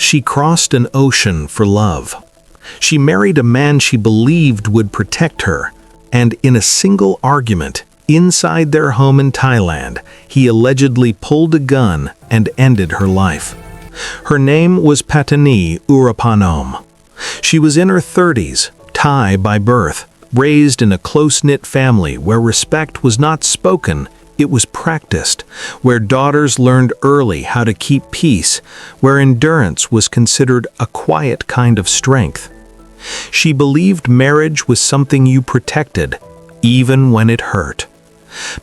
She crossed an ocean for love. She married a man she believed would protect her, and in a single argument, inside their home in Thailand, he allegedly pulled a gun and ended her life. Her name was Patani Urapanom. She was in her 30s, Thai by birth, raised in a close-knit family where respect was not spoken, it was practiced, where daughters learned early how to keep peace, where endurance was considered a quiet kind of strength. She believed marriage was something you protected, even when it hurt.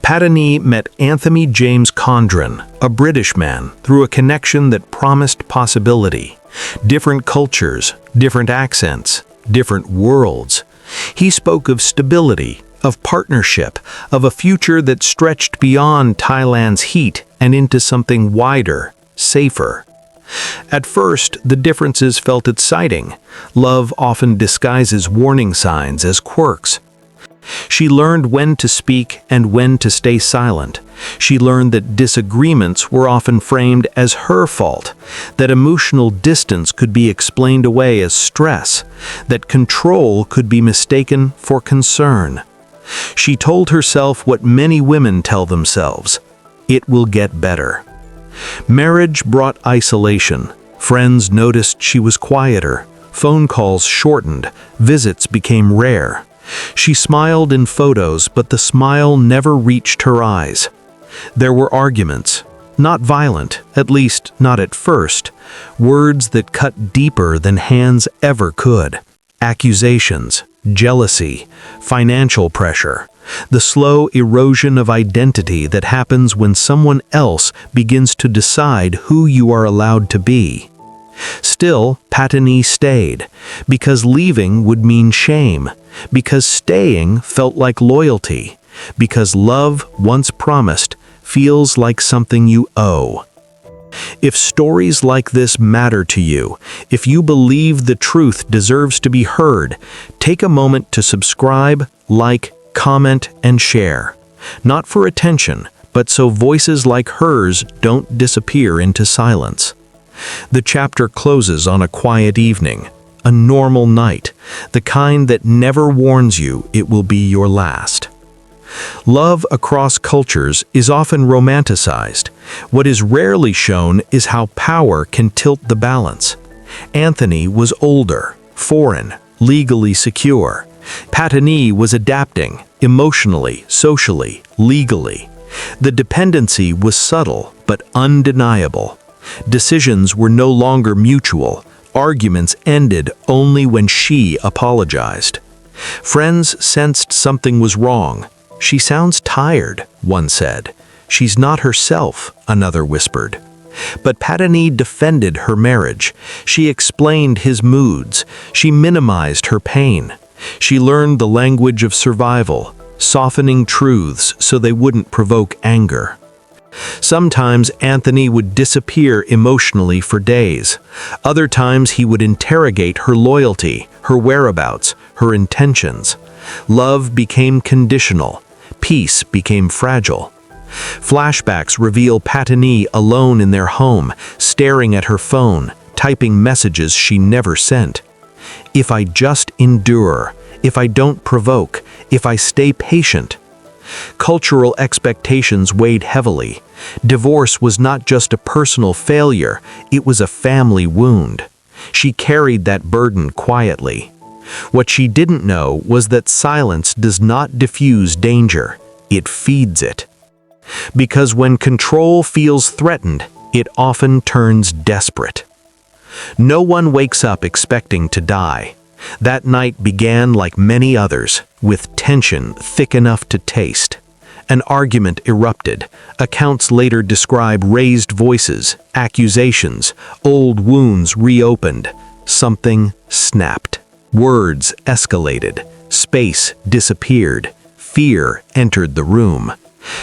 Patani met Anthony James Condron, a British man, through a connection that promised possibility. Different cultures, different accents, different worlds. He spoke of stability, of partnership, of a future that stretched beyond Thailand's heat and into something wider, safer. At first, the differences felt exciting. Love often disguises warning signs as quirks. She learned when to speak and when to stay silent. She learned that disagreements were often framed as her fault, that emotional distance could be explained away as stress, that control could be mistaken for concern. She told herself what many women tell themselves: it will get better. Marriage brought isolation. Friends noticed she was quieter. Phone calls shortened. Visits became rare. She smiled in photos, but the smile never reached her eyes. There were arguments, not violent, at least not at first, words that cut deeper than hands ever could. Accusations, jealousy, financial pressure, the slow erosion of identity that happens when someone else begins to decide who you are allowed to be. Still, Patani stayed, because leaving would mean shame, because staying felt like loyalty, because love, once promised, feels like something you owe. If stories like this matter to you, if you believe the truth deserves to be heard, take a moment to subscribe, like, comment, and share. Not for attention, but so voices like hers don't disappear into silence. The chapter closes on a quiet evening, a normal night, the kind that never warns you it will be your last. Love across cultures is often romanticized. What is rarely shown is how power can tilt the balance. Anthony was older, foreign, legally secure. Patani was adapting, emotionally, socially, legally. The dependency was subtle but undeniable. Decisions were no longer mutual. Arguments ended only when she apologized. Friends sensed something was wrong. "She sounds tired," one said. "She's not herself," another whispered. But Patani defended her marriage. She explained his moods. She minimized her pain. She learned the language of survival, softening truths so they wouldn't provoke anger. Sometimes Anthony would disappear emotionally for days. Other times he would interrogate her loyalty, her whereabouts, her intentions. Love became conditional. Peace became fragile. Flashbacks reveal Patani alone in their home, staring at her phone, typing messages she never sent. "If I just endure, if I don't provoke, if I stay patient." Cultural expectations weighed heavily. Divorce was not just a personal failure, it was a family wound. She carried that burden quietly. What she didn't know was that silence does not diffuse danger, it feeds it. Because when control feels threatened, it often turns desperate. No one wakes up expecting to die. That night began like many others, with tension thick enough to taste. An argument erupted. Accounts later describe raised voices, accusations, old wounds reopened. Something snapped. Words escalated. Space disappeared. Fear entered the room.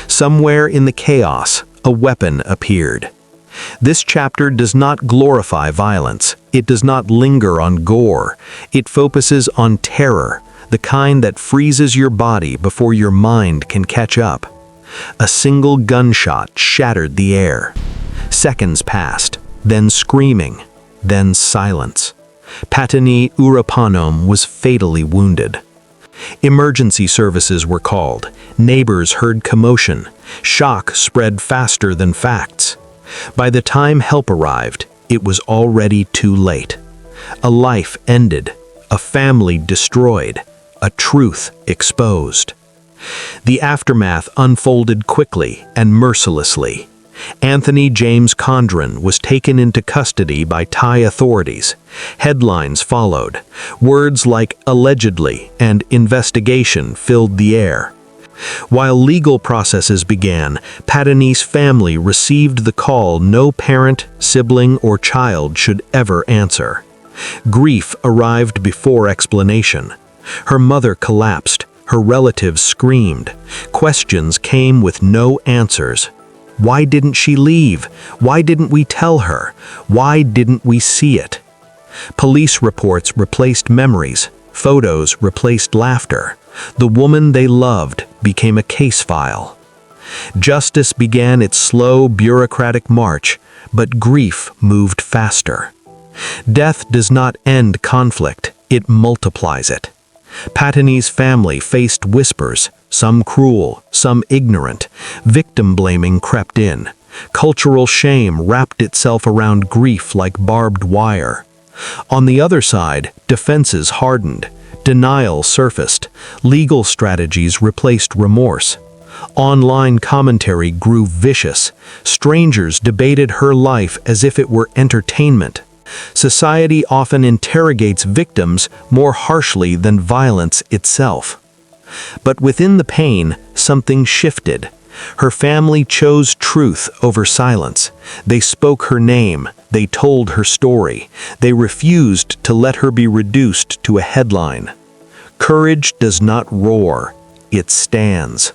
Somewhere in the chaos, a weapon appeared. This chapter does not glorify violence. It does not linger on gore. It focuses on terror, the kind that freezes your body before your mind can catch up. A single gunshot shattered the air. Seconds passed, then screaming, then silence. Patani Urapanom was fatally wounded. Emergency services were called. Neighbors heard commotion. Shock spread faster than facts. By the time help arrived, it was already too late. A life ended, a family destroyed, a truth exposed. The aftermath unfolded quickly and mercilessly. Anthony James Condron was taken into custody by Thai authorities. Headlines followed. Words like allegedly and investigation filled the air. While legal processes began, Patani's family received the call no parent, sibling, or child should ever answer. Grief arrived before explanation. Her mother collapsed. Her relatives screamed. Questions came with no answers. Why didn't she leave? Why didn't we tell her? Why didn't we see it? Police reports replaced memories. Photos replaced laughter. The woman they loved became a case file. Justice began its slow, bureaucratic march, but grief moved faster. Death does not end conflict, it multiplies it. Patani's family faced whispers, some cruel, some ignorant. Victim blaming crept in. Cultural shame wrapped itself around grief like barbed wire. On the other side, defenses hardened. Denial surfaced. Legal strategies replaced remorse. Online commentary grew vicious. Strangers debated her life as if it were entertainment. Society often interrogates victims more harshly than violence itself. But within the pain, something shifted. Her family chose truth over silence. They spoke her name. They told her story. They refused to let her be reduced to a headline. Courage does not roar, it stands.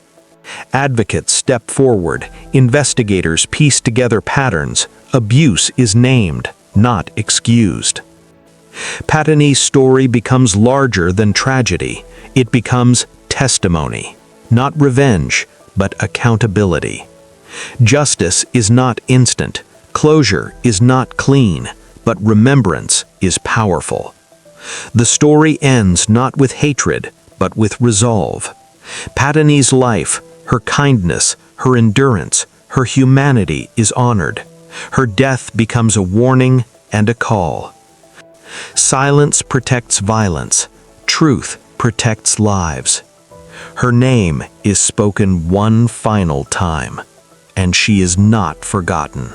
Advocates step forward. Investigators piece together patterns. Abuse is named, not excused. Patani's story becomes larger than tragedy. It becomes testimony, not revenge, but accountability. Justice is not instant. Closure is not clean, but remembrance is powerful. The story ends not with hatred, but with resolve. Patani's life, her kindness, her endurance, her humanity is honored. Her death becomes a warning and a call. Silence protects violence. Truth protects lives. Her name is spoken one final time, and she is not forgotten.